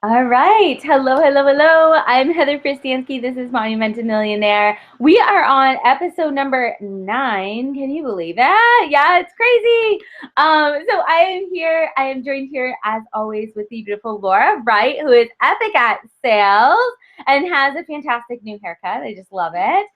All right. Hello, hello, hello. I'm Heather Christiansky. This is Monumental Millionaire. We are on episode number 9. Can you believe that? Yeah, it's crazy. So I am joined here as always with the beautiful Laura Wright, who is epic at sales and has a fantastic new haircut. I just love it.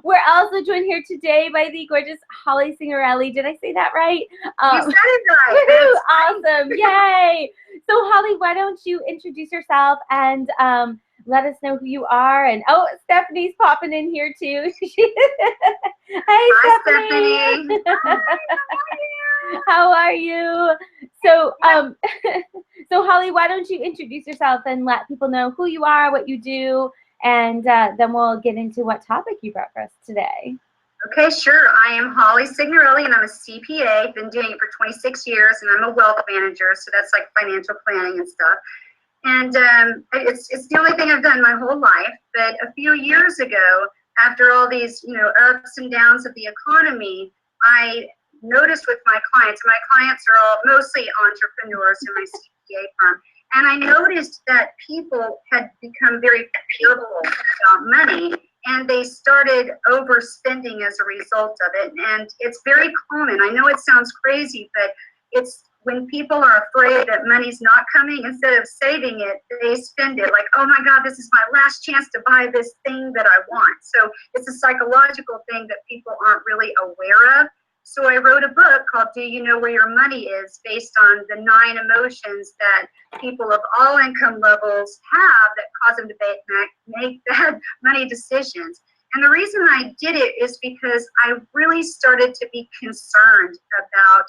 We're also joined here today by the gorgeous Holly Signorelli. Did I say that right? You said it right. Awesome. Yay. So Holly, why don't you introduce yourself and let us know who you are. And oh, Stephanie's popping in here too. Hi, Stephanie. Hi. How are you? So so Holly, why don't you introduce yourself and let people know who you are, what you do, and then we'll get into what topic you brought for us today. Okay, sure. I am Holly Signorelli, and I'm a CPA. I've been doing it for 26 years, and I'm a wealth manager, so that's like financial planning and stuff. And it's the only thing I've done my whole life. But a few years ago, after all these ups and downs of the economy, I noticed with my clients are all mostly entrepreneurs in my CPA firm, and I noticed that people had become very fearful about money, and they started overspending as a result of it. And it's very common. I know it sounds crazy, but it's when people are afraid that money's not coming, instead of saving it, they spend it like, oh my God, this is my last chance to buy this thing that I want. So it's a psychological thing that people aren't really aware of. So I wrote a book called Do You Know Where Your Money Is, based on the 9 emotions that people of all income levels have that cause them to make bad money decisions. And the reason I did it is because I really started to be concerned about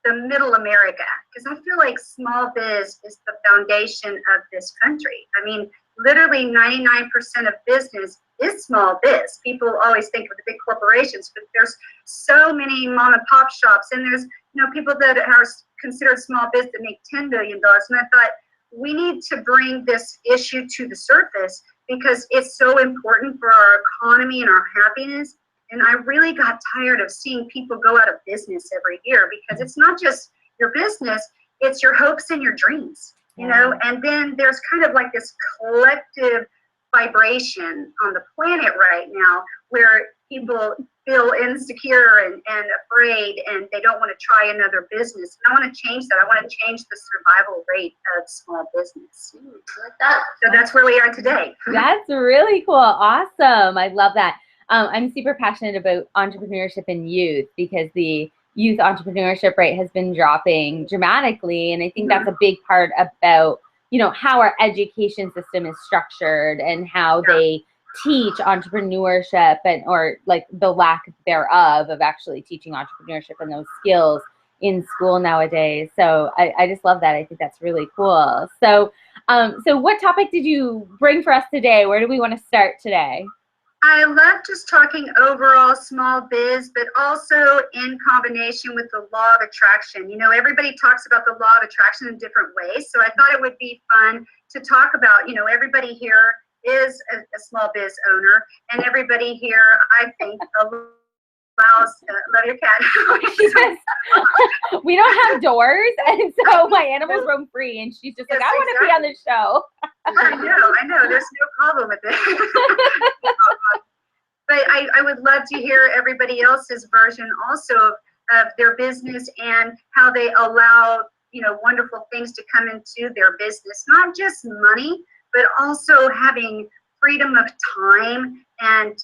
the middle America, because I feel like small biz is the foundation of this country. I mean, literally 99% of business is small biz. People always think of the big corporations, but there's so many mom and pop shops, and there's people that are considered small biz that make $10 million. And I thought, we need to bring this issue to the surface because it's so important for our economy and our happiness. And I really got tired of seeing people go out of business every year, because it's not just your business, it's your hopes and your dreams, and then there's kind of like this collective vibration on the planet right now where people feel insecure and afraid, and they don't want to try another business. And I want to change that. I want to change the survival rate of small business. I like that. So that's where we are today. That's really cool. Awesome. I love that. I'm super passionate about entrepreneurship in youth, because the youth entrepreneurship rate has been dropping dramatically. And I think that's a big part about, how our education system is structured and how they teach entrepreneurship or like the lack thereof of actually teaching entrepreneurship and those skills in school nowadays. So I just love that. I think that's really cool. So, so what topic did you bring for us today? Where do we want to start today? I love just talking overall small biz, but also in combination with the law of attraction. Everybody talks about the law of attraction in different ways. So I thought it would be fun to talk about, everybody here is a small biz owner, and everybody here, I think, allows, love your cat. Yes. We don't have doors, and so my animals roam free, and she's just like, I want to be on the show. I know. There's no problem with it. But I would love to hear everybody else's version also of their business and how they allow, wonderful things to come into their business. Not just money, but also having freedom of time and,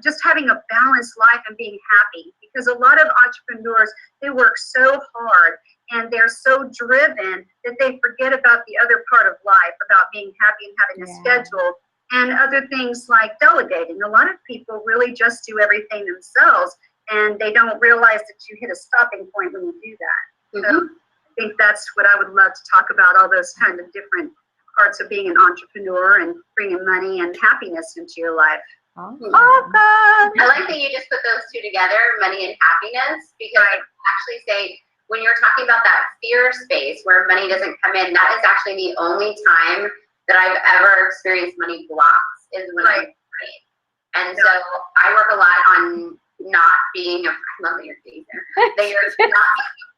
just having a balanced life and being happy. Because a lot of entrepreneurs, they work so hard and they're so driven that they forget about the other part of life, about being happy and having a schedule and other things like delegating. A lot of people really just do everything themselves, and they don't realize that you hit a stopping point when you do that. So I think that's what I would love to talk about, all those kind of different parts of being an entrepreneur and bringing money and happiness into your life. Awesome. I like that you just put those two together, money and happiness, because I actually say when you're talking about that fear space where money doesn't come in, that is actually the only time that I've ever experienced money blocks is when I'm afraid. And so I work a lot on not being afraid. I love your face there. That you're not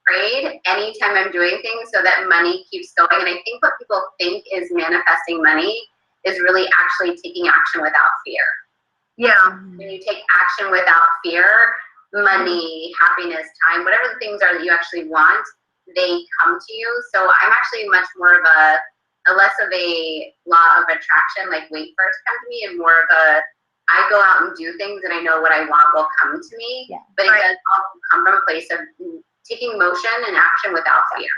afraid anytime I'm doing things so that money keeps going. And I think what people think is manifesting money is really actually taking action without fear. Yeah. When you take action without fear, money, happiness, time, whatever the things are that you actually want, they come to you. So I'm actually much more of a less of a law of attraction, like wait for it to come to me, and more of a I go out and do things and I know what I want will come to me. Yeah. But it does all come from a place of taking motion and action without fear.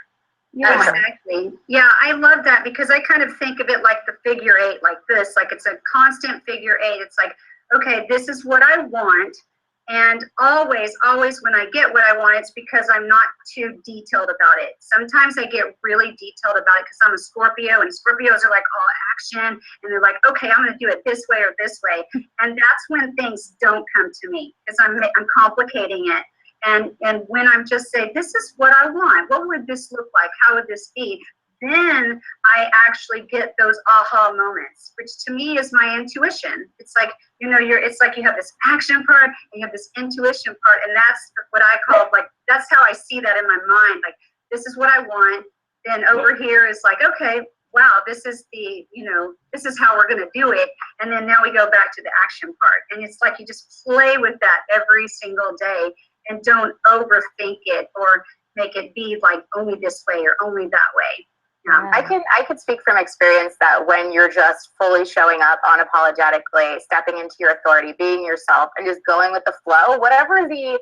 Yeah. Exactly. Yeah, I love that because I kind of think of it like the figure eight, like this, like it's a constant figure eight. It's like, okay, this is what I want. And always when I get what I want, it's because I'm not too detailed about it. Sometimes I get really detailed about it because I'm a Scorpio, and Scorpios are like all action, and they're like, okay, I'm going to do it this way or this way. And that's when things don't come to me because I'm complicating it. And when I'm just saying, this is what I want, what would this look like? How would this be? Then I actually get those aha moments, which to me is my intuition. It's like, you know, it's like you have this action part and you have this intuition part. And that's what I call, like, that's how I see that in my mind. Like, this is what I want. Then over here is like, okay, wow, this is the, you know, this is how we're going to do it. And then now we go back to the action part. And it's like you just play with that every single day and don't overthink it or make it be like only this way or only that way. Yeah. I could speak from experience that when you're just fully showing up unapologetically, stepping into your authority, being yourself, and just going with the flow, whatever the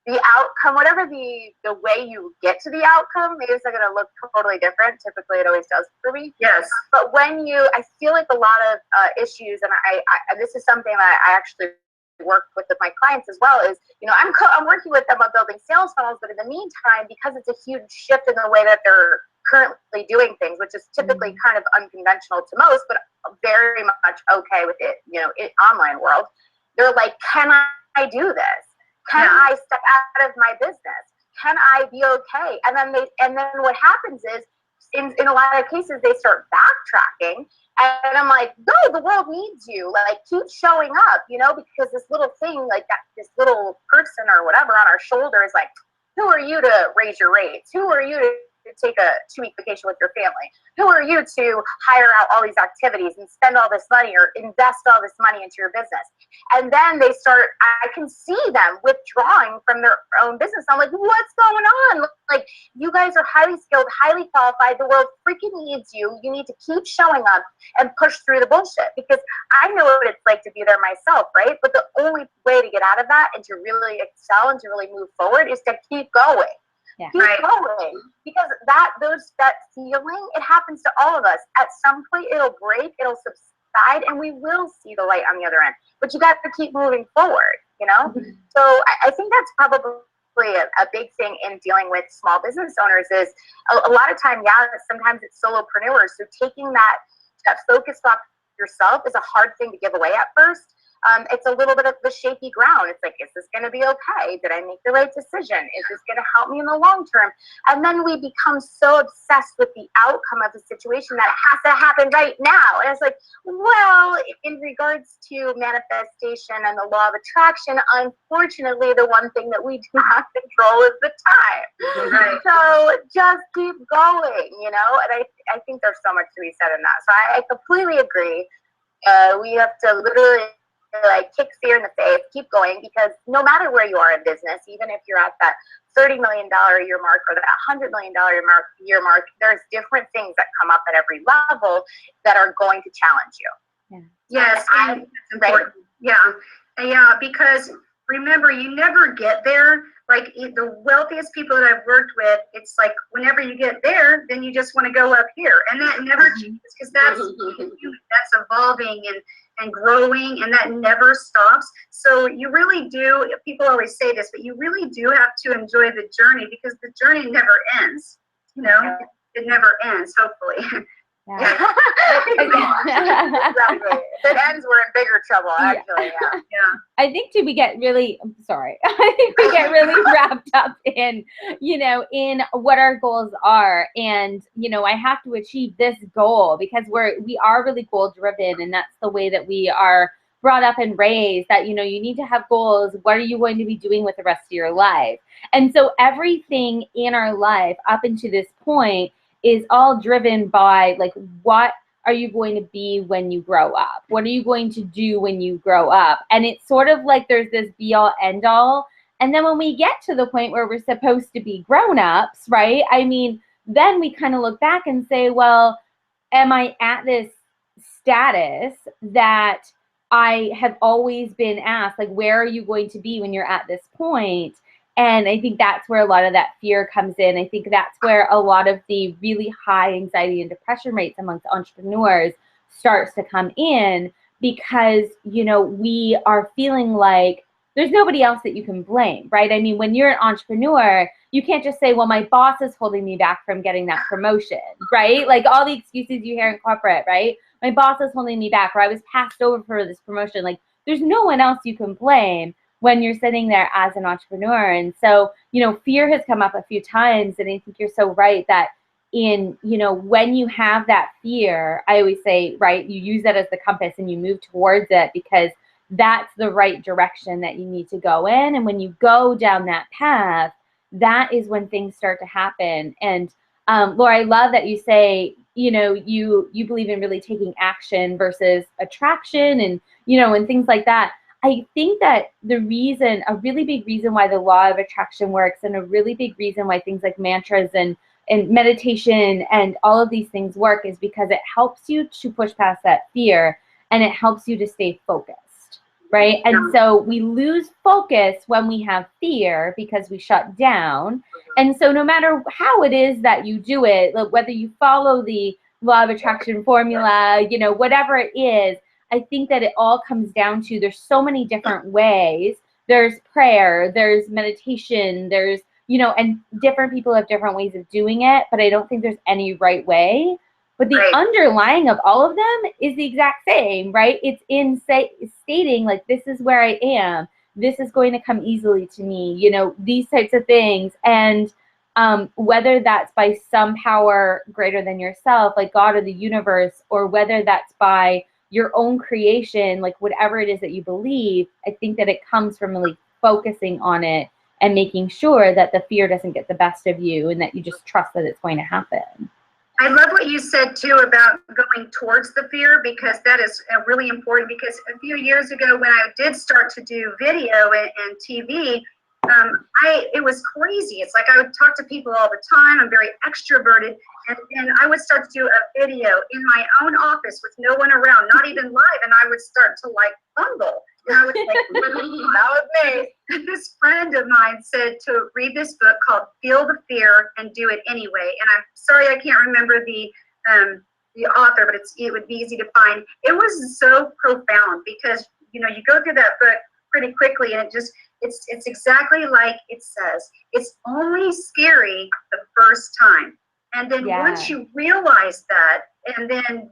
outcome, whatever the way you get to the outcome, maybe it's not going to look totally different. Typically, it always does for me. Yes. But when I feel like a lot of issues, and I this is something that I actually work with my clients as well, is, you know, I'm working with them on building sales funnels, but in the meantime, because it's a huge shift in the way that they're currently doing things, which is typically kind of unconventional to most, but very much okay with it, you know, in online world, they're like, can I do this? Can I step out of my business? Can I be okay? And then what happens is, in a lot of cases, they start backtracking. And I'm like, no, the world needs you. Like, keep showing up, you know, because this little thing, like that, this little person or whatever on our shoulder is like, who are you to raise your rates? Who are you to take a 2-week vacation with your family? Who are you to hire out all these activities and spend all this money or invest all this money into your business? And then they start, I can see them withdrawing from their own business. I'm like, what's going on? Like, you guys are highly skilled, highly qualified. The world freaking needs you. You need to keep showing up and push through the bullshit, because I know what it's like to be there myself, right? But the only way to get out of that and to really excel and to really move forward is to keep going. Yeah. Keep going, because that feeling, it happens to all of us. At some point, it'll break, it'll subside, and we will see the light on the other end. But you got to keep moving forward, you know? Mm-hmm. So I think that's probably a big thing in dealing with small business owners is a lot of time, sometimes it's solopreneurs. So taking that focus off yourself is a hard thing to give away at first. It's a little bit of the shaky ground. It's like, is this going to be okay? Did I make the right decision? Is this going to help me in the long term? And then we become so obsessed with the outcome of the situation that it has to happen right now. And it's like, well, in regards to manifestation and the law of attraction, unfortunately, the one thing that we do not control is the time. Right. So just keep going, you know? And I think there's so much to be said in that. So I completely agree. We have to literally like kick fear in the face, keep going, because no matter where you are in business, even if you're at that $30 million a year mark or that $100 million year mark, there's different things that come up at every level that are going to challenge you. Yeah. Yes, and that's important. Yeah, because remember, you never get there. Like the wealthiest people that I've worked with, it's like whenever you get there, then you just want to go up here, and that never changes, because that's evolving and growing, and that never stops. So you really do, people always say this, but you really do have to enjoy the journey, because the journey never ends. You know, it never ends, hopefully. Yeah. Exactly. If it ends, we're in bigger trouble, actually. Yeah. I think we get really wrapped up in, you know, in what our goals are. And, you know, I have to achieve this goal because we are really goal driven, and that's the way that we are brought up and raised that, you know, you need to have goals. What are you going to be doing with the rest of your life? And so everything in our life up until this point is all driven by, like, what are you going to be when you grow up? What are you going to do when you grow up? And it's sort of like there's this be all end all. And then when we get to the point where we're supposed to be grown-ups, right? I mean, then we kind of look back and say, well, am I at this status that I have always been asked, like, where are you going to be when you're at this point? And I think that's where a lot of that fear comes in. I think that's where a lot of the really high anxiety and depression rates amongst entrepreneurs starts to come in, because, you know, we are feeling like there's nobody else that you can blame, right? I mean, when you're an entrepreneur, you can't just say, well, my boss is holding me back from getting that promotion, right? Like all the excuses you hear in corporate, right? My boss is holding me back, or I was passed over for this promotion. Like, there's no one else you can blame when you're sitting there as an entrepreneur. And so, you know, fear has come up a few times, and I think you're so right that in, you know, when you have that fear, I always say, right, you use that as the compass and you move towards it, because that's the right direction that you need to go in. And when you go down that path, that is when things start to happen. And Laura, I love that you say, you know, you believe in really taking action versus attraction, and, you know, and things like that. I think that a really big reason why the law of attraction works, and a really big reason why things like mantras and meditation and all of these things work, is because it helps you to push past that fear, and it helps you to stay focused, right? And so we lose focus when we have fear because we shut down. And so no matter how it is that you do it, whether you follow the law of attraction formula, you know, whatever it is, I think that it all comes down to, there's so many different ways. There's prayer, there's meditation, there's, you know, and different people have different ways of doing it, but I don't think there's any right way. But the underlying of all of them is the exact same, right? It's in stating, like, this is where I am. This is going to come easily to me, you know, these types of things. And whether that's by some power greater than yourself, like God or the universe, or whether that's by your own creation, like whatever it is that you believe, I think that it comes from really focusing on it and making sure that the fear doesn't get the best of you, and that you just trust that it's going to happen. I love what you said too about going towards the fear, because that is really important. Because a few years ago, when I did start to do video and TV, it was crazy. It's like I would talk to people all the time. I'm very extroverted, and I would start to do a video in my own office with no one around, not even live, and I would start to like fumble. And I would say, that was me. This friend of mine said to read this book called Feel the Fear and Do It Anyway. And I'm sorry I can't remember the author, but it would be easy to find. It was so profound, because, you know, you go through that book pretty quickly, and it's exactly like it says. It's only scary the first time. And then once you realize that, and then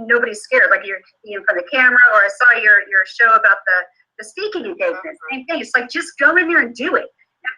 nobody's scared. Like you're in front of the camera, or I saw your show about the speaking engagement. Same thing. It's like, just go in there and do it.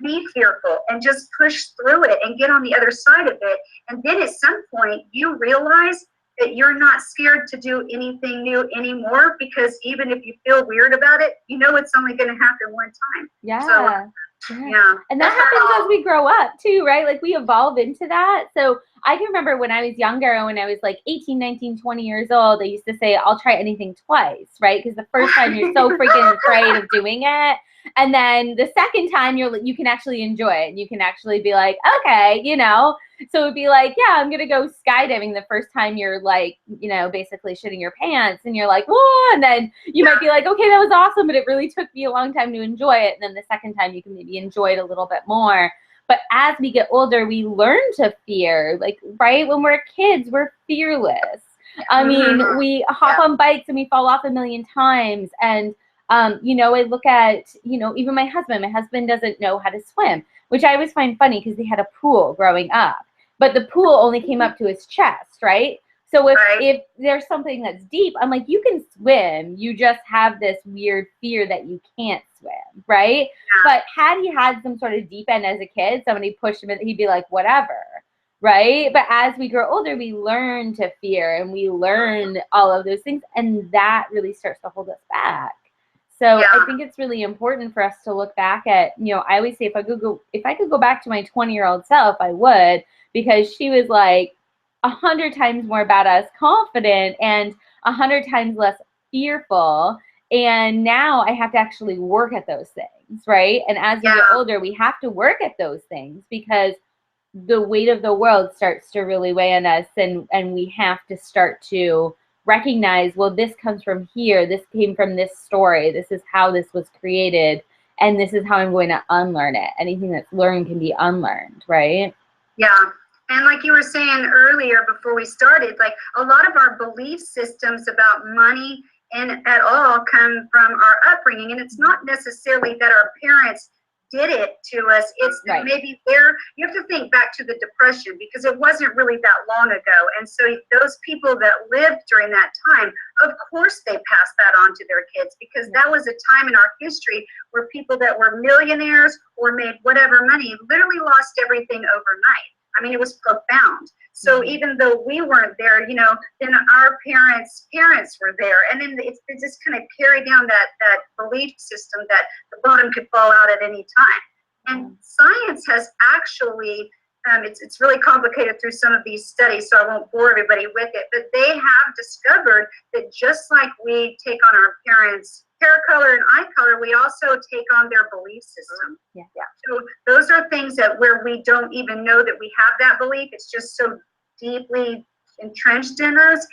And be fearful and just push through it and get on the other side of it. And then at some point you realize that you're not scared to do anything new anymore, because even if you feel weird about it, you know it's only going to happen one time. So, yeah. And that happens as we grow up too, right? Like we evolve into that. So I can remember when I was younger, when I was like 18, 19, 20 years old, I used to say, I'll try anything twice, right? Because the first time you're so freaking afraid of doing it. And then the second time you can actually enjoy it, and you can actually be like, okay, you know. So it'd be like, yeah, I'm gonna go skydiving. The first time you're like, you know, basically shitting your pants, and you're like, whoa, and then you might be like, okay, that was awesome, but it really took me a long time to enjoy it. And then the second time you can maybe enjoy it a little bit more. But as we get older, we learn to fear. Like, right, when we're kids, we're fearless. I mean, we hop on bikes and we fall off a million times. And you know, I look at, you know, even my husband doesn't know how to swim, which I always find funny, because he had a pool growing up, but the pool only came up to his chest, right? So if there's something that's deep, I'm like, you can swim, you just have this weird fear that you can't swim, right? Yeah. But had he had some sort of deep end as a kid, somebody pushed him and he'd be like, whatever, right? But as we grow older, we learn to fear and we learn all of those things, and that really starts to hold us back. So Yeah. I think it's really important for us to look back at, I always say if I could go back to my 20-year-old self, I would, because she was like 100 times more badass, confident, and 100 times less fearful. And now I have to actually work at those things, right? And as we get older, we have to work at those things because the weight of the world starts to really weigh on us, and we have to start to recognize, well, this comes from here, this came from this story, this is how this was created, and this is how I'm going to unlearn it. Anything that's learned can be unlearned, right? Yeah. And like you were saying earlier before we started, like a lot of our belief systems about money and at all come from our upbringing. And it's not necessarily that our parents did it to us. It's that maybe you have to think back to the Depression, because it wasn't really that long ago. And so those people that lived during that time, of course they passed that on to their kids, because that was a time in our history where people that were millionaires or made whatever money literally lost everything overnight. I mean, it was profound. So even though we weren't there, then our parents' parents were there. And then it just kind of carried down that belief system that the bottom could fall out at any time. And science has actually, it's really complicated through some of these studies, so I won't bore everybody with it, but they have discovered that just like we take on our parents' hair color and eye color, we also take on their belief system. Yeah. So those are things that where we don't even know that we have that belief. It's just so deeply entrenched in us,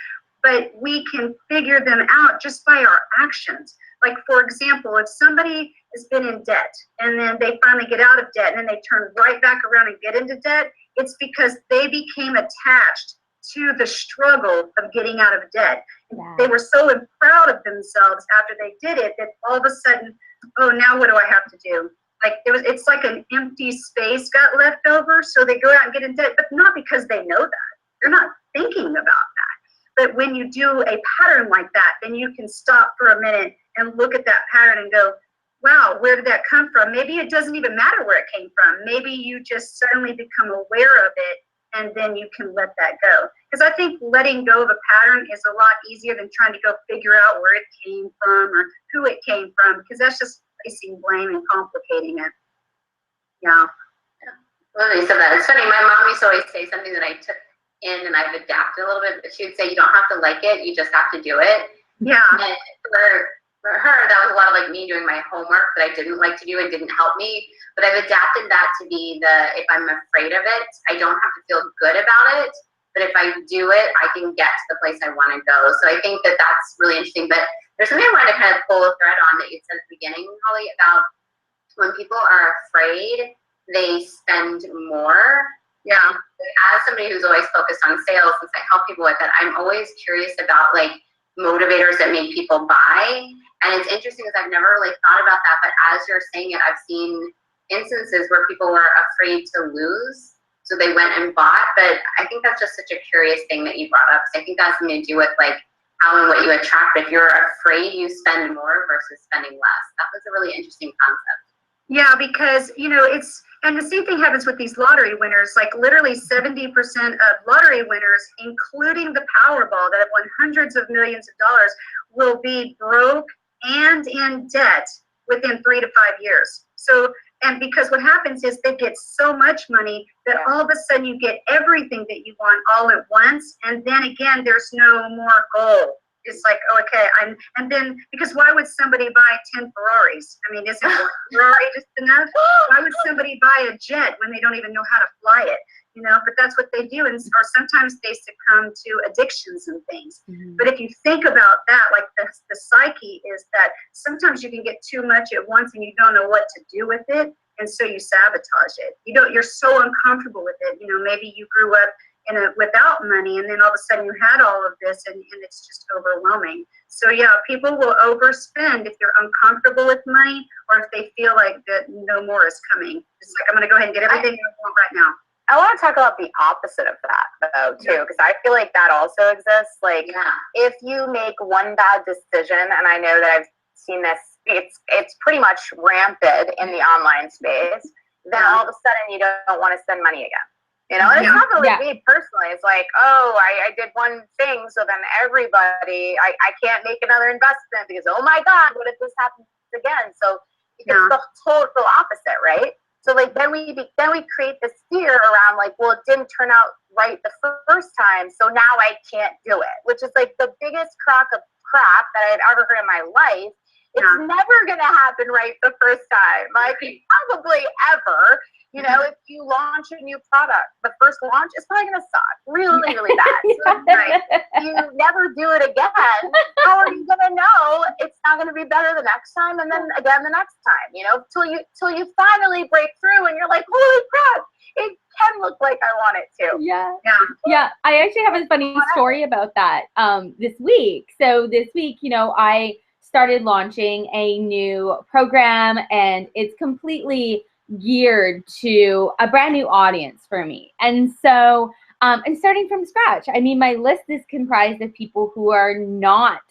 but we can figure them out just by our actions. Like, for example, if somebody has been in debt and then they finally get out of debt and then they turn right back around and get into debt, it's because they became attached to the struggle of getting out of debt. Yeah. They were so proud of themselves after they did it that all of a sudden, oh, now what do I have to do? Like it's like an empty space got left over, so they go out and get in debt, but not because they know that. They're not thinking about that. But when you do a pattern like that, then you can stop for a minute and look at that pattern and go, wow, where did that come from? Maybe it doesn't even matter where it came from. Maybe you just suddenly become aware of it, and then you can let that go. Because I think letting go of a pattern is a lot easier than trying to go figure out where it came from or who it came from, because that's just placing blame and complicating it. Yeah. Well, you said that. It's funny. My mom used to always say something that I took in and I've adapted a little bit, but she would say, you don't have to like it, you just have to do it. Yeah. And for her, that was a lot of like me doing my homework that I didn't like to do and didn't help me. But I've adapted that to be if I'm afraid of it, I don't have to feel good about it. But if I do it, I can get to the place I want to go. So I think that that's really interesting. But there's something I wanted to kind of pull a thread on that you said at the beginning, Holly, about when people are afraid, they spend more. Yeah. As somebody who's always focused on sales, since I help people with it, I'm always curious about like motivators that make people buy. And it's interesting because I've never really thought about that. But as you're saying it, I've seen instances where people were afraid to lose, so they went and bought. But I think that's just such a curious thing that you brought up. So I think that's something to do with like how and what you attract. If you're afraid, you spend more versus spending less. That was a really interesting concept. Yeah, because, and the same thing happens with these lottery winners. Like literally 70% of lottery winners, including the Powerball that have won hundreds of millions of dollars, will be broke and in debt within 3 to 5 years. So, and because what happens is they get so much money that all of a sudden you get everything that you want all at once. And then again, there's no more goal. It's like, oh, okay, and then, because why would somebody buy 10 Ferraris? I mean, isn't one Ferrari just enough? Why would somebody buy a jet when they don't even know how to fly it? But that's what they do. Or sometimes they succumb to addictions and things. Mm-hmm. But if you think about that, like the psyche is that sometimes you can get too much at once and you don't know what to do with it. And so you sabotage it. You're so uncomfortable with it. Maybe you grew up without money, and then all of a sudden you had all of this, and it's just overwhelming. So yeah, people will overspend if they're uncomfortable with money, or if they feel like that no more is coming. It's like, I'm going to go ahead and get everything I want right now. I want to talk about the opposite of that, though, too, because I feel like that also exists. Like, if you make one bad decision, and I know that I've seen this, it's pretty much rampant in the online space, then all of a sudden you don't want to spend money again. You know, and it's not really Yeah. me personally. It's like, oh, I did one thing, so then everybody, I can't make another investment because, oh my God, what if this happens again? So it's the total opposite, right? So like then we create this fear around like, well, it didn't turn out right the first time, so now I can't do it, which is like the biggest crock of crap that I've ever heard in my life. It's never gonna happen right the first time, like probably ever. You know, if you launch a new product, the first launch is probably gonna suck really, really bad. So, like, you never do it again. How are you gonna know it's not gonna be better the next time, and then again the next time? You know, till you finally break through, and you're like, holy crap, it can look like I want it to. Yeah. I actually have a funny story about that this week. So this week, you know, I started launching a new program, and it's completely geared to a brand new audience for me. And so I'm starting from scratch. I mean, my list is comprised of people who are not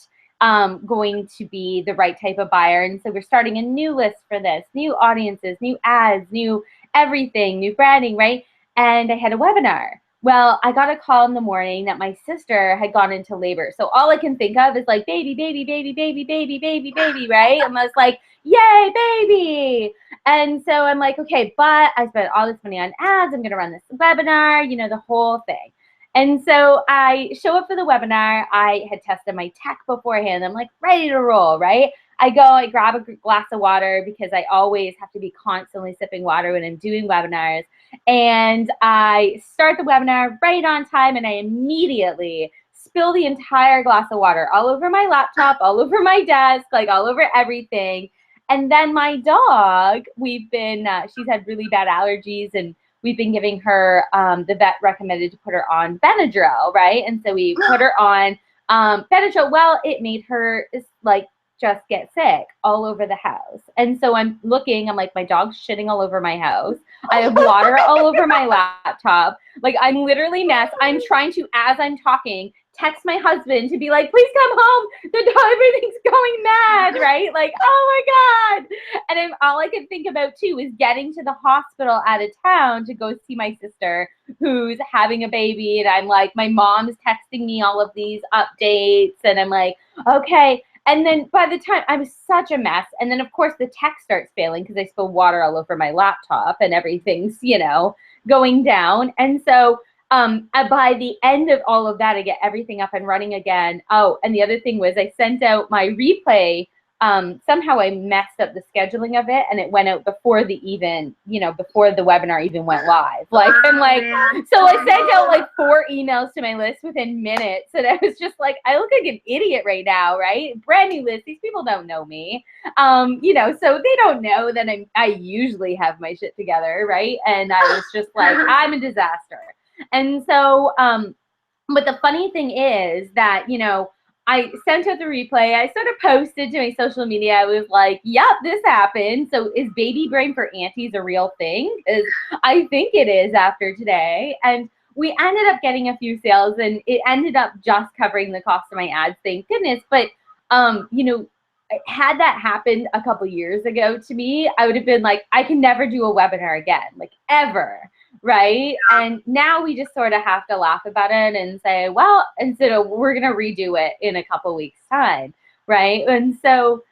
going to be the right type of buyer. And so we're starting a new list for this, new audiences, new ads, new everything, new branding, right? And I had a webinar. Well, I got a call in the morning that my sister had gone into labor. So all I can think of is like baby, baby, baby, baby, baby, baby, baby, right? And I was like, yay, baby. And so I'm like, okay, but I spent all this money on ads. I'm going to run this webinar, you know, the whole thing. And so I show up for the webinar. I had tested my tech beforehand. I'm like ready to roll, right? I grab a glass of water because I always have to be constantly sipping water when I'm doing webinars. And I start the webinar right on time, and I immediately spill the entire glass of water all over my laptop, all over my desk, like all over everything. And then my dog, she's had really bad allergies, and we've been giving her, the vet recommended to put her on Benadryl, right? And so we put her on Benadryl. Well, it made her like just get sick all over the house. And so I'm like, my dog's shitting all over my house. I have water all over my laptop. Like, I'm literally mess. I'm trying to, as I'm talking, text my husband to be like, please come home. Everything's going mad, right? Like, oh my God. And all I could think about too is getting to the hospital out of town to go see my sister who's having a baby. And I'm like, my mom's texting me all of these updates. And I'm like, okay. And then by the time, I was such a mess. And then of course the tech starts failing because I spilled water all over my laptop and everything's, you know, going down. And so by the end of all of that, I get everything up and running again. Oh, and the other thing was I sent out my replay. Somehow I messed up the scheduling of it, and it went out before the webinar even went live. Like, I'm like, so I sent out like 4 emails to my list within minutes, and I was just like, I look like an idiot right now, right? Brand new list. These people don't know me, you know, so they don't know that I usually have my shit together, right? And I was just like, I'm a disaster. And so, but the funny thing is that, you know, I sent out the replay. I sort of posted to my social media. I was like, yep, this happened. So is baby brain for aunties a real thing? Because I think it is after today. And we ended up getting a few sales, and it ended up just covering the cost of my ads, thank goodness. But, you know, had that happened a couple years ago to me, I would have been like, I can never do a webinar again, like ever. Right. And now we just sort of have to laugh about it and say, well, instead of we're going to redo it in a couple weeks time. Right. And so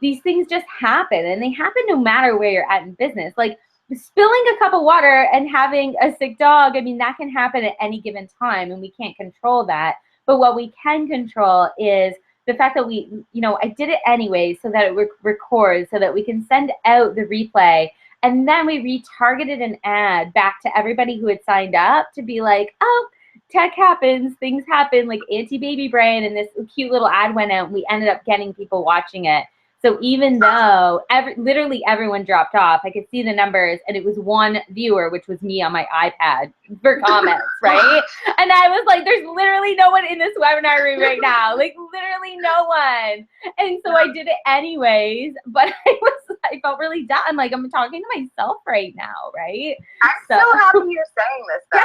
these things just happen, and they happen no matter where you're at in business. Like spilling a cup of water and having a sick dog. I mean, that can happen at any given time, and we can't control that. But what we can control is the fact that we, you know, I did it anyway so that it records, so that we can send out the replay. And then we retargeted an ad back to everybody who had signed up to be like, oh, tech happens, things happen, like anti-baby brain. And this cute little ad went out, and we ended up getting people watching it. So even though literally everyone dropped off, I could see the numbers, and it was one viewer, which was me on my iPad for comments, right? And I was like, there's literally no one in this webinar room right now, like literally no one. And so I did it anyways, but I felt really dumb. I'm like, I'm talking to myself right now, right? I'm so happy you're saying this though.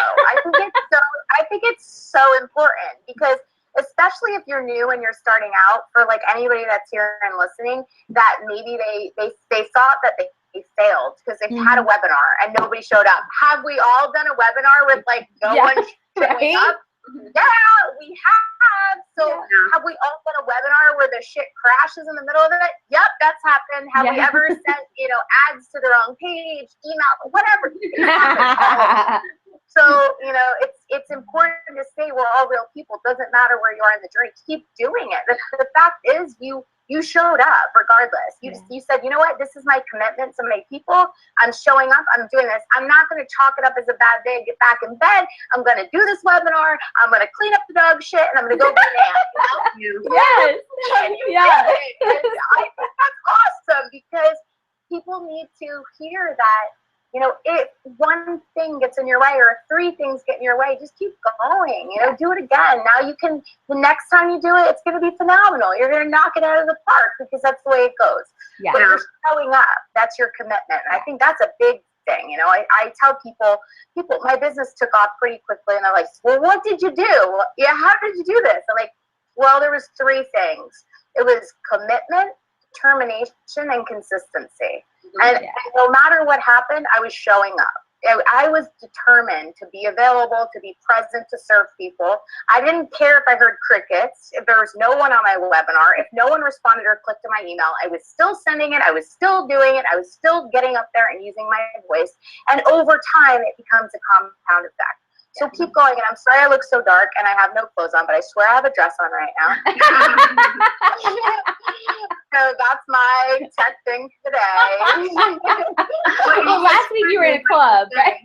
I think it's so important, because especially if you're new and you're starting out, for like anybody that's here and listening, that maybe they thought that they failed because they've had a webinar and nobody showed up. Have we all done a webinar with like no one showing up? Yeah, we have. So have we all done a webinar where the shit crashes in the middle of it? Yep, that's happened. Have we ever sent, ads to the wrong page, email, whatever? So, it's important to say we're all real people. It doesn't matter where you are in the journey. Keep doing it. The fact is you showed up regardless. You said, you know what, this is my commitment to my people. I'm showing up. I'm doing this. I'm not going to chalk it up as a bad day and get back in bed. I'm going to do this webinar. I'm going to clean up the dog shit and I'm going to go be an aunt. Yes. And you did it. And I think that's awesome because people need to hear that, if one thing gets in your way or 3 things get in your way, just keep going, do it again. Now the next time you do it, it's going to be phenomenal. You're going to knock it out of the park because that's the way it goes. Yeah. But you're showing up. That's your commitment. And I think that's a big thing. I tell people, my business took off pretty quickly and they're like, well, what did you do? Yeah. How did you do this? I'm like, well, there was 3 things. It was commitment, determination, and consistency. And no matter what happened, I was showing up. I was determined to be available, to be present, to serve people. I didn't care if I heard crickets, if there was no one on my webinar, if no one responded or clicked on my email. I was still sending it. I was still doing it. I was still getting up there and using my voice. And over time, it becomes a compound effect. So keep going. And I'm sorry I look so dark and I have no clothes on, but I swear I have a dress on right now. So that's my tech thing today. Well, last week you were in a club, right?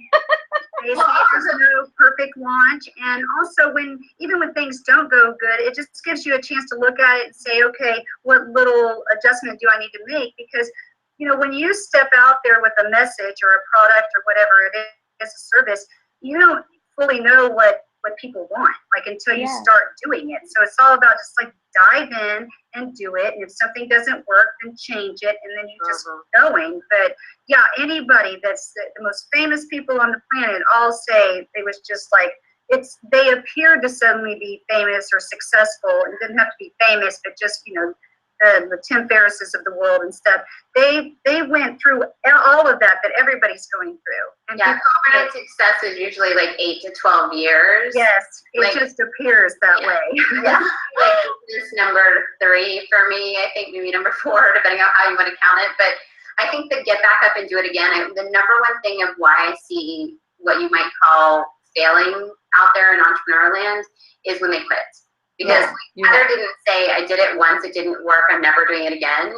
There's no perfect launch. And also even when things don't go good, it just gives you a chance to look at it and say, okay, what little adjustment do I need to make? Because, when you step out there with a message or a product or whatever it is, a service, you don't fully know what people want, until you start doing it. So it's all about just dive in and do it. And if something doesn't work, then change it. And then you just keep going. But yeah, anybody that's the most famous people on the planet all say they was just they appeared to suddenly be famous or successful. It didn't have to be famous, but just, the Tim Ferrisses of the world and stuff. They went through all of that everybody's going through. And confident success is usually 8 to 12 years. Yes, it just appears that way. Yeah. This number 3 for me, I think maybe number 4, depending on how you want to count it. But I think the get back up and do it again, the number one thing of why I see what you might call failing out there in entrepreneur land is when they quit. Because Heather didn't say, I did it once, it didn't work, I'm never doing it again.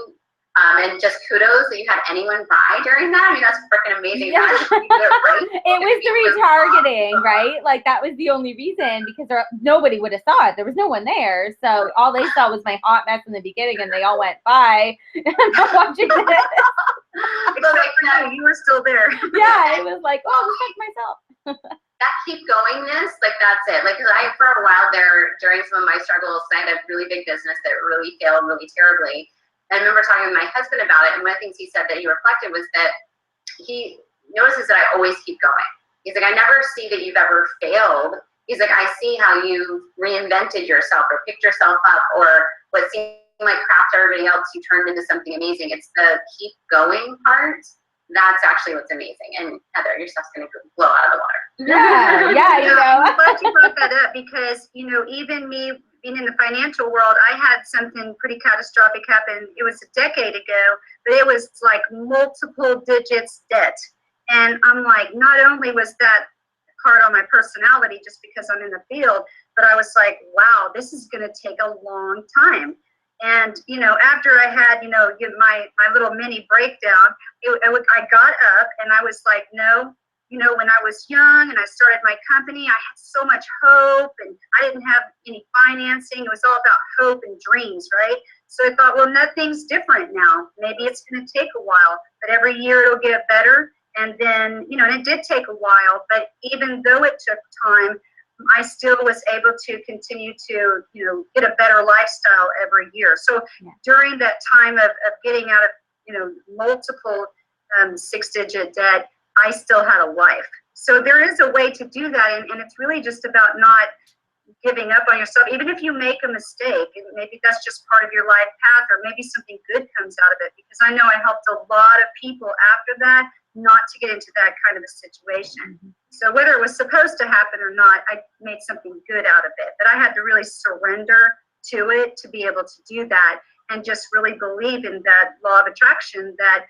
And just kudos that you had anyone buy during that. I mean, that's freaking amazing. Yeah. It was the retargeting, right? That was the only reason, because nobody would have saw it. There was no one there. So all they saw was my hot mess in the beginning, and they all went, bye. I'm not watching this. You were still there. Yeah, it was like, oh, I was myself. That keep goingness, that's it. Cause I, for a while there, during some of my struggles, I had a really big business that really failed really terribly. And I remember talking with my husband about it, and one of the things he said that he reflected was that he notices that I always keep going. He's like, I never see that you've ever failed. He's like, I see how you've reinvented yourself or picked yourself up, or what seemed like crap to everybody else, you turned into something amazing. It's the keep going part. That's actually what's amazing. And Heather, your stuff's going to blow out of the water. Yeah, I'm glad you brought that up because, even me being in the financial world, I had something pretty catastrophic happen. It was a decade ago, but it was multiple digits debt. And I'm like, not only was that hard on my personality just because I'm in the field, but I was like, wow, this is going to take a long time. And, after I had, my little mini breakdown, I got up and I was like, no, when I was young and I started my company, I had so much hope and I didn't have any financing. It was all about hope and dreams, right? So I thought, well, nothing's different now. Maybe it's going to take a while, but every year it'll get better. And then, and it did take a while, but even though it took time, I still was able to continue to, get a better lifestyle every year. So during that time of getting out of, multiple 6-digit debt, I still had a life. So there is a way to do that. And it's really just about not, giving up on yourself, even if you make a mistake, and maybe that's just part of your life path, or maybe something good comes out of it, because I know I helped a lot of people after that not to get into that kind of a situation. So whether it was supposed to happen or not, I made something good out of it, but I had to really surrender to it to be able to do that, and just really believe in that law of attraction, that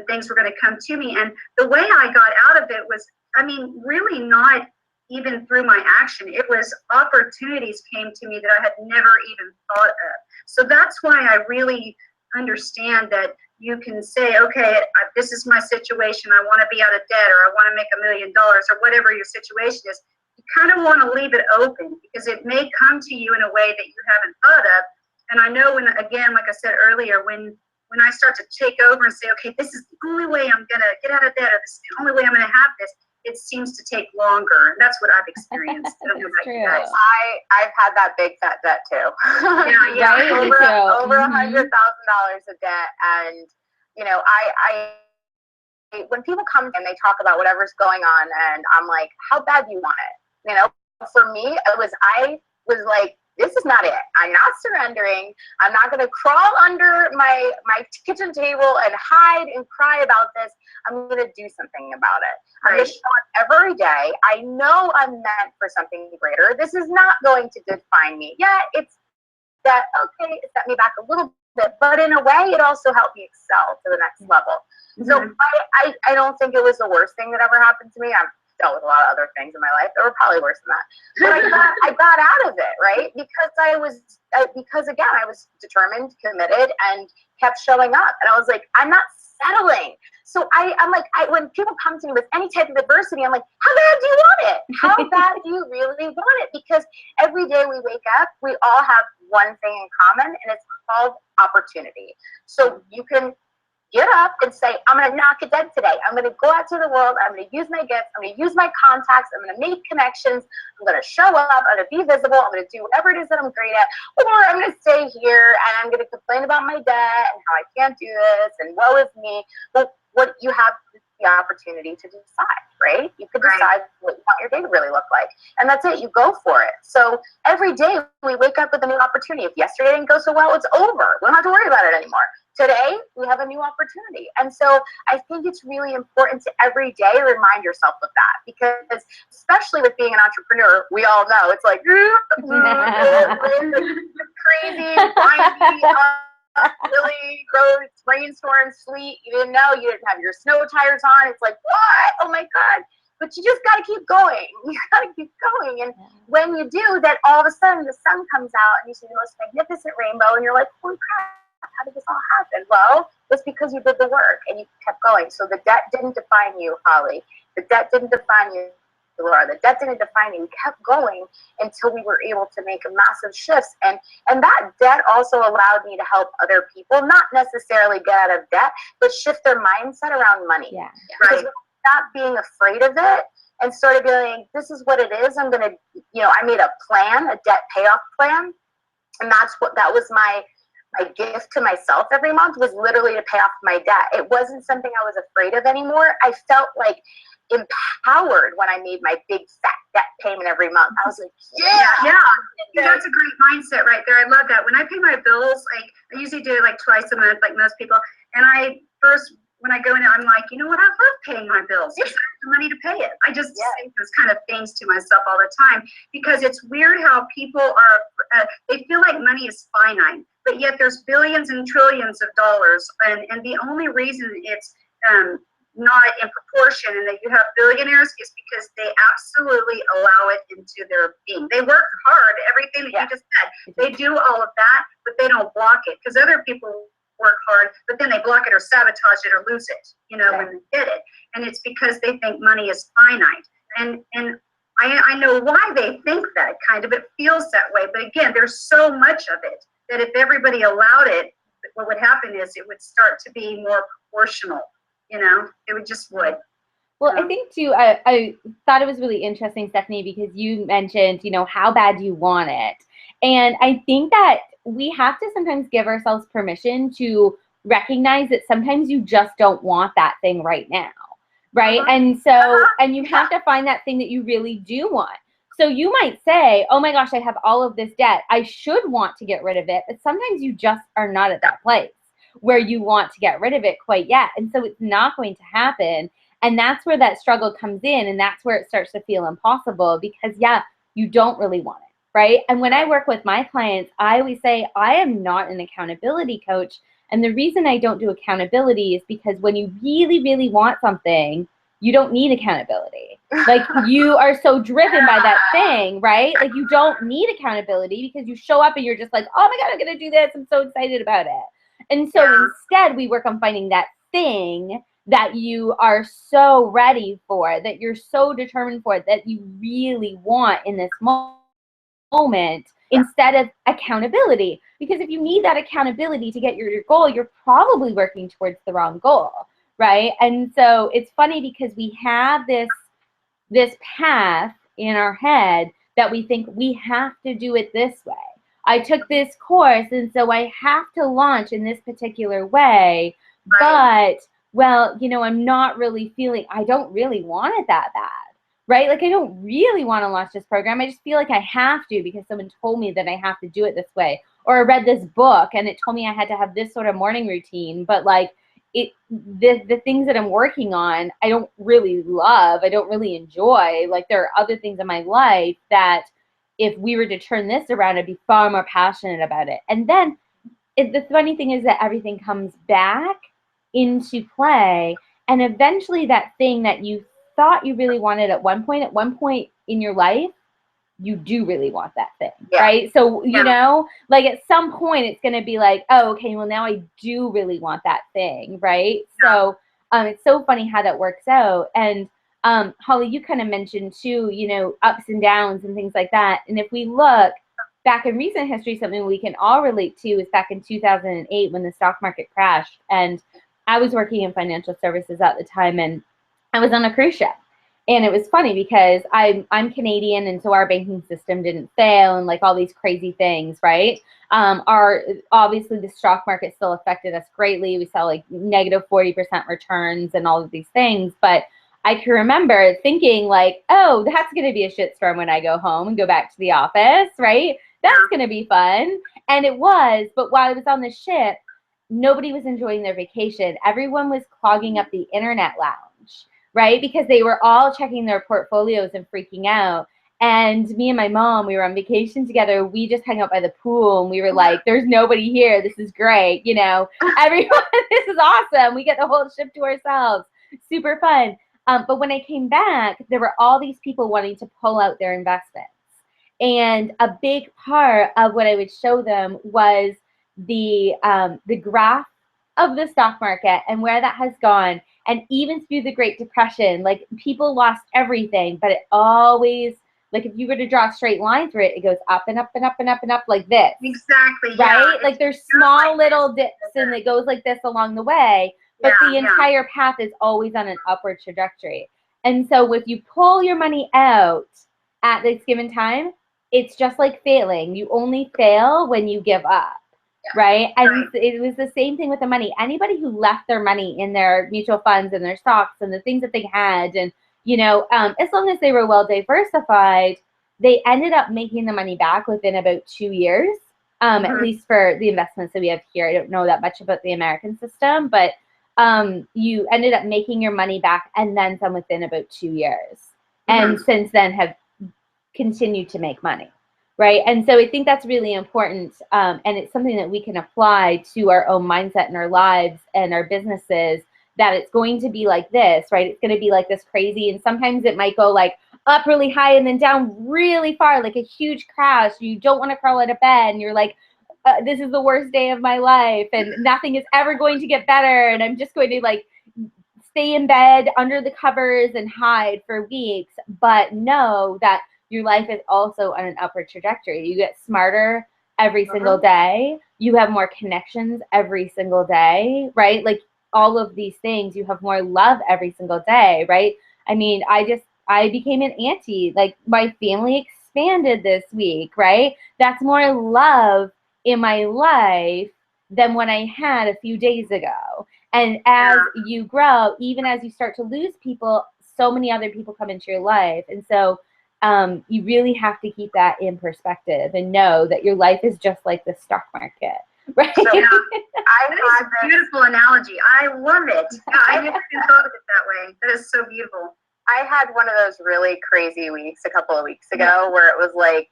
things were going to come to me. And the way I got out of it was, I mean, really not even through my action. It was opportunities came to me that I had never even thought of. So that's why I really understand that you can say, okay, this is my situation. I want to be out of debt, or I want to make $1 million, or whatever your situation is. You kind of want to leave it open, because it may come to you in a way that you haven't thought of. And I know when, again, like I said earlier, when I start to take over and say, okay, this is the only way I'm going to get out of debt, or this is the only way I'm going to have this, it seems to take longer. And that's what I've experienced. I don't know about you guys. I've had that big fat debt too. Yeah. Right? Over $100,000 of debt. And, you know, when people come and they talk about whatever's going on, and I'm like, how bad do you want it? You know, for me, I was like, this is not it. I'm not surrendering. I'm not going to crawl under my kitchen table and hide and cry about this. I'm going to do something about it. I'm going to show up every day. I know I'm meant for something greater. This is not going to define me. Yeah, it's that, okay, it set me back a little bit, but in a way, it also helped me excel to the next level. So I don't think it was the worst thing that ever happened to me. I've dealt with a lot of other things in my life that were probably worse than that. But I got out of it, right? Because again, I was determined, committed, and kept showing up. And I was like, I'm not settling. So I'm like, when people come to me with any type of adversity, I'm like, how bad do you want it? How bad do you really want it? Because every day we wake up, we all have one thing in common, and it's called opportunity. So you can get up and say, I'm going to knock it dead today. I'm going to go out to the world. I'm going to use my gifts. I'm going to use my contacts. I'm going to make connections. I'm going to show up. I'm going to be visible. I'm going to do whatever it is that I'm great at. Or I'm going to stay here and I'm going to complain about my debt and how I can't do this and woe is me. But what you have the opportunity to decide, right? You could decide what you want your day to really look like. And that's it. You go for it. So every day we wake up with a new opportunity. If yesterday didn't go so well, it's over. We don't have to worry about it anymore. Today, we have a new opportunity. And so I think it's really important to every day remind yourself of that, because especially with being an entrepreneur, we all know it's like crazy, windy, really gross, rainstorm, sleet. You didn't know, you didn't have your snow tires on. It's like, what? Oh my God. But you just got to keep going. You got to keep going. And when you do, that all of a sudden the sun comes out and you see the most magnificent rainbow and you're like, holy crap. How did this all happen? Well, it's because you did the work and you kept going. So the debt didn't define you, Holly. The debt didn't define you, Laura. The debt didn't define you. You kept going until we were able to make a massive shifts. And that debt also allowed me to help other people, not necessarily get out of debt, but shift their mindset around money. Yeah. Right. Not being afraid of it and sort of being, this is what it is. I'm going to, I made a plan, a debt payoff plan. And that was my gift to myself every month, was literally to pay off my debt. It wasn't something I was afraid of anymore. I felt like empowered when I made my big fat debt payment every month. I was like, yeah. That's a great mindset right there. I love that. When I pay my bills, like I usually do it like twice a month, like most people. And when I go in, I'm like, you know what? I love paying my bills. I have the money to pay it. I just say those kind of things to myself all the time, because it's weird how people are, they feel like money is finite, but yet there's billions and trillions of dollars. And the only reason it's not in proportion and that you have billionaires is because they absolutely allow it into their being. They work hard, everything that you just said. They do all of that, but they don't block it, because other people work hard, but then they block it or sabotage it or lose it, when they get it. And it's because they think money is finite. And I know why they think that, kind of. It feels that way. But again, there's so much of it that if everybody allowed it, what would happen is it would start to be more proportional. It just would. Well, I think too, I thought it was really interesting, Stephanie, because you mentioned, how bad do you want it? And I think that we have to sometimes give ourselves permission to recognize that sometimes you just don't want that thing right now, right? And so, and you have to find that thing that you really do want. So you might say, oh my gosh, I have all of this debt. I should want to get rid of it. But sometimes you just are not at that place where you want to get rid of it quite yet. And so it's not going to happen. And that's where that struggle comes in. And that's where it starts to feel impossible because, yeah, you don't really want it, right? And when I work with my clients, I always say, I am not an accountability coach. And the reason I don't do accountability is because when you really, really want something, you don't need accountability. Like you are so driven by that thing, right? Like you don't need accountability because you show up and you're just like, oh my God, I'm going to do this. I'm so excited about it. And so instead we work on finding that thing that you are so ready for, that you're so determined for, that you really want in this moment instead of accountability. Because if you need that accountability to get your goal, you're probably working towards the wrong goal. Right. And so it's funny because we have this path in our head that we think we have to do it this way. I took this course and so I have to launch in this particular way. But, well, you know, I'm not really feeling, I don't really want it that bad. Right? Like I don't really want to launch this program. I just feel like I have to because someone told me that I have to do it this way. Or I read this book and it told me I had to have this sort of morning routine. But like, the things that I'm working on, I don't really love. I don't really enjoy. Like there are other things in my life that if we were to turn this around, I'd be far more passionate about it. And then the funny thing is that everything comes back into play. And eventually that thing that you thought you really wanted at one point in your life, you do really want that thing, right? So, you know, like at some point it's going to be like, oh, okay, well now I do really want that thing, right? So it's so funny how that works out. And Holly, you kind of mentioned too, you know, ups and downs and things like that. And if we look back in recent history, something we can all relate to is back in 2008 when the stock market crashed. And I was working in financial services at the time and I was on a cruise ship. And it was funny because I'm Canadian, and so our banking system didn't fail, and like all these crazy things, right? Obviously the stock market still affected us greatly. We saw like negative 40% returns and all of these things. But I can remember thinking like, oh, that's going to be a shitstorm when I go home and go back to the office, right? That's going to be fun. And it was. But while I was on the ship, nobody was enjoying their vacation. Everyone was clogging up the internet lounge, right? Because they were all checking their portfolios and freaking out. And me and my mom, we were on vacation together. We just hung out by the pool and we were like, there's nobody here. This is great. You know, everyone, this is awesome. We get the whole ship to ourselves. Super fun. But when I came back, there were all these people wanting to pull out their investments. And a big part of what I would show them was the graph of the stock market and where that has gone. And even through the Great Depression, like people lost everything, but it always, like if you were to draw a straight line through it, it goes up and up and up and up and up like this. Exactly. Right? Like there's small little dips and it goes like this along the way, but the entire path is always on an upward trajectory. And so if you pull your money out at this given time, it's just like failing. You only fail when you give up. Right? And it was the same thing with the money. Anybody who left their money in their mutual funds and their stocks and the things that they had, and, you know, as long as they were well diversified, they ended up making the money back within about 2 years, at least for the investments that we have here. I don't know that much about the American system, but you ended up making your money back and then some within about 2 years. And since then have continued to make money. Right. And so I think that's really important. And it's something that we can apply to our own mindset in our lives and our businesses, that it's going to be like this, right? It's going to be like this crazy. And sometimes it might go like up really high and then down really far, like a huge crash. You don't want to crawl out of bed and you're like, this is the worst day of my life and nothing is ever going to get better. And I'm just going to like stay in bed under the covers and hide for weeks. But know that your life is also on an upward trajectory. You get smarter every single day. You have more connections every single day, right? Like all of these things, you have more love every single day, right? I mean, I became an auntie. Like my family expanded this week, right? That's more love in my life than what I had a few days ago. And as you grow, even as you start to lose people, so many other people come into your life. And so you really have to keep that in perspective and know that your life is just like the stock market, right? So, yeah, that is a beautiful analogy. I love it. Yeah, I never even thought of it that way. That is so beautiful. I had one of those really crazy weeks a couple of weeks ago where it was like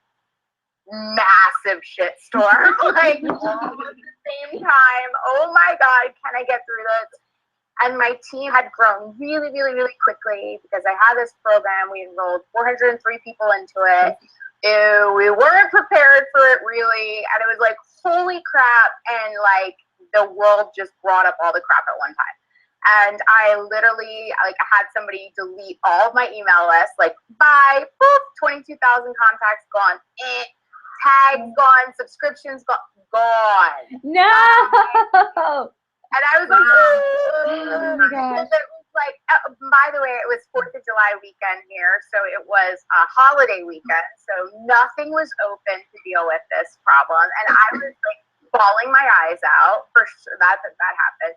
massive shitstorm, like all at the same time. Oh my God, can I get through this? And my team had grown really, really, really quickly because I had this program. We enrolled 403 people into it. We weren't prepared for it really. And it was like, holy crap. And like the world just brought up all the crap at one time. And I literally, like, I had somebody delete all of my email list, like, bye, boop, 22,000 contacts gone, tags gone, subscriptions gone. No! And I was like, oh my gosh. it was like, by the way, it was 4th of July weekend here, so it was a holiday weekend, so nothing was open to deal with this problem. And I was like bawling my eyes out for sure that happened.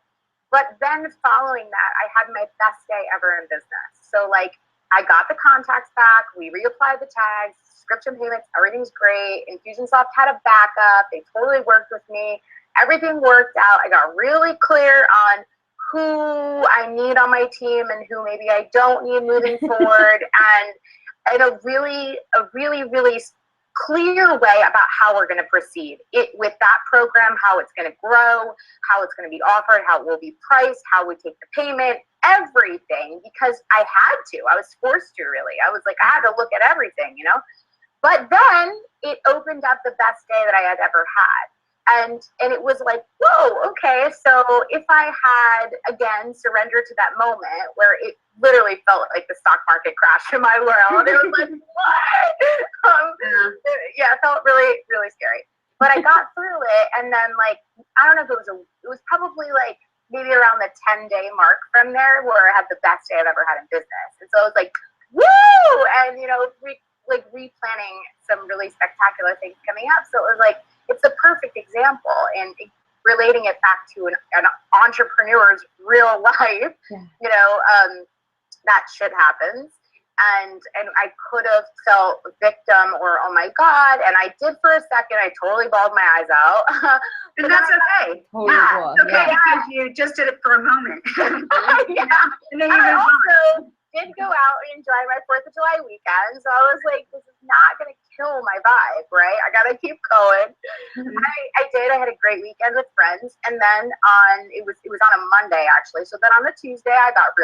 But then following that, I had my best day ever in business. So like I got the contacts back, we reapplied the tags, subscription payments, everything's great. Infusionsoft had a backup. They totally worked with me. Everything worked out. I got really clear on who I need on my team and who maybe I don't need moving forward. And in a really clear way about how we're going to proceed with that program, how it's going to grow, how it's going to be offered, how it will be priced, how we take the payment, everything, because I had to. I was forced to, really. I was like, I had to look at everything, you know? But then it opened up the best day that I had ever had. And it was like, whoa, okay. So if I had, again, surrendered to that moment where it literally felt like the stock market crash in my world, it was like, what? Yeah, it felt really, really scary. But I got through it. And then, like, I don't know if it was probably like maybe around the 10-day mark from there where I had the best day I've ever had in business. And so I was like, woo! And, you know, replanning some really spectacular things coming up. So it was like, it's a perfect example, and relating it back to an entrepreneur's real life, you know, that shit happens. And I could have felt victim or, oh my God, and I did for a second. I totally bawled my eyes out. And that's okay. Totally Yeah, it's okay because you just did it for a moment. Yeah. And then you also did go out and enjoy my 4th of July weekend. So I was like, this is not going to kill my vibe, right? I got to keep going. I did. I had a great weekend with friends. And then it was on a Monday, actually. So then on the Tuesday, I got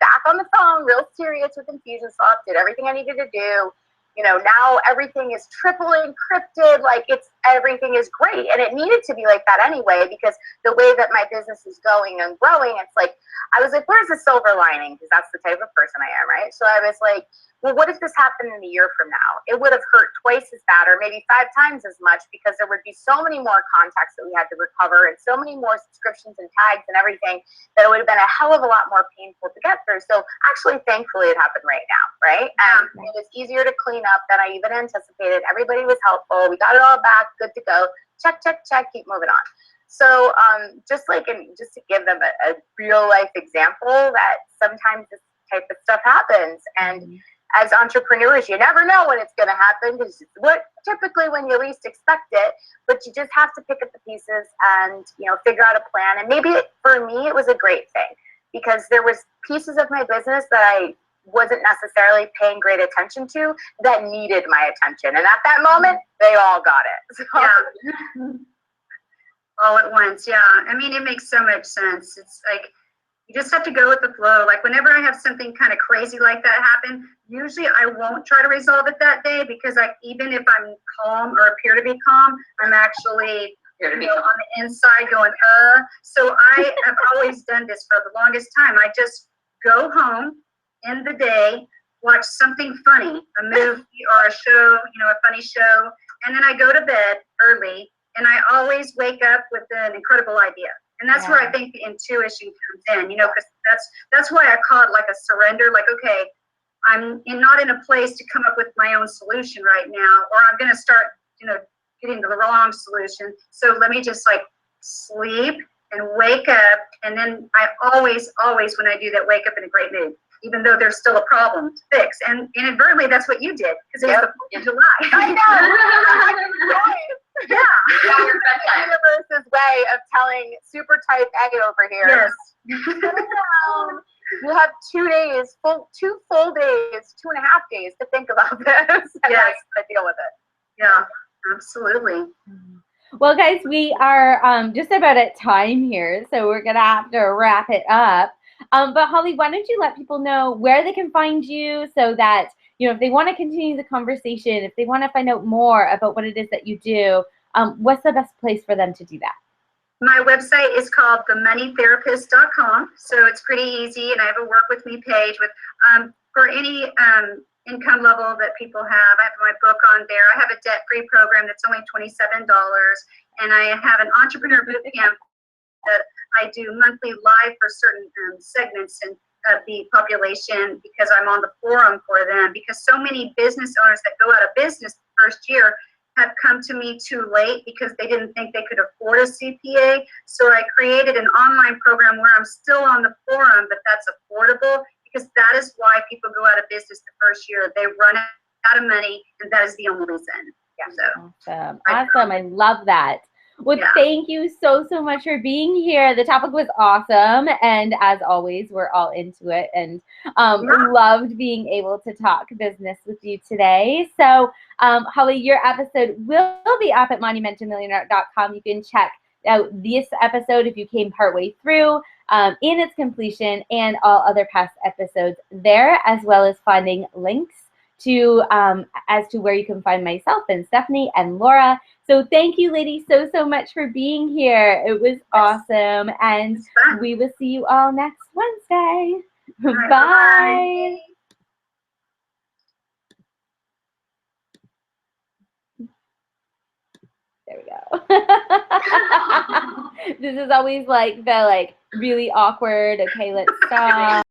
back on the phone, real serious with Infusionsoft, did everything I needed to do. You know, now everything is triple encrypted, like everything is great. And it needed to be like that anyway, because the way that my business is going and growing, it's like, I was like, where's the silver lining? Because that's the type of person I am, right? So I was like, well, what if this happened in a year from now? It would have hurt twice as bad or maybe 5 times as much, because there would be so many more contacts that we had to recover and so many more subscriptions and tags and everything that it would have been a hell of a lot more painful to get through. So actually, thankfully, it happened right now, right? And it was easier to clean up than I even anticipated. Everybody was helpful. We got it all back, good to go. Check, check, check, keep moving on. So just to give them a real life example that sometimes this type of stuff happens. And as entrepreneurs, you never know when it's going to happen, because typically when you least expect it, but you just have to pick up the pieces and, you know, figure out a plan. And maybe for me, it was a great thing, because there was pieces of my business that I wasn't necessarily paying great attention to that needed my attention. And at that moment, they all got it. So. Yeah. All at once. Yeah. I mean, it makes so much sense. It's like, you just have to go with the flow. Like whenever I have something kind of crazy like that happen, usually I won't try to resolve it that day, because even if I'm calm or appear to be calm, I'm actually on the inside going, So I have always done this for the longest time. I just go home in the day, watch something funny, a movie or a show, you know, a funny show, and then I go to bed early, and I always wake up with an incredible idea. And that's where I think the intuition comes in, you know, because that's why I call it like a surrender. Like, okay, I'm not in a place to come up with my own solution right now, or I'm going to start, you know, getting the wrong solution. So let me just like sleep and wake up. And then I always, when I do that, wake up in a great mood. even though there's still a problem to fix. And inadvertently, that's what you did, because it was the 4th of July. I know. Yeah. Yeah, your The bedtime. universe's way of telling super type A over here. Yes. You have 2 days, two full days, 2.5 days to think about this and Yes. to deal with it. Yeah, absolutely. Well, guys, we are just about at time here, so we're going to have to wrap it up. But Holly, why don't you let people know where they can find you so that, you know, if they want to continue the conversation, if they want to find out more about what it is that you do, what's the best place for them to do that? My website is called themoneytherapist.com, so it's pretty easy, and I have a work with me page with for any income level that people have. I have my book on there. I have a debt-free program that's only $27, and I have an entrepreneur boot camp that I do monthly live for certain segments of the population, because I'm on the forum for them, because so many business owners that go out of business the first year have come to me too late because they didn't think they could afford a CPA. So I created an online program where I'm still on the forum, but that's affordable, because that is why people go out of business the first year. They run out of money, and that is the only reason. Yeah. So Awesome. I love that. Well, Yeah. thank you so much for being here. The topic was awesome. And as always, we're all into it, and loved being able to talk business with you today. So, Holly, your episode will be up at monumentalmillionaire.com. You can check out this episode if you came partway through in its completion, and all other past episodes there, as well as finding links to as to where you can find myself and Stephanie and Laura. So thank you, ladies, so much for being here. It was awesome, and we will see you all next Wednesday. Right, Bye. There we go. This is always like the really awkward. Okay, let's stop.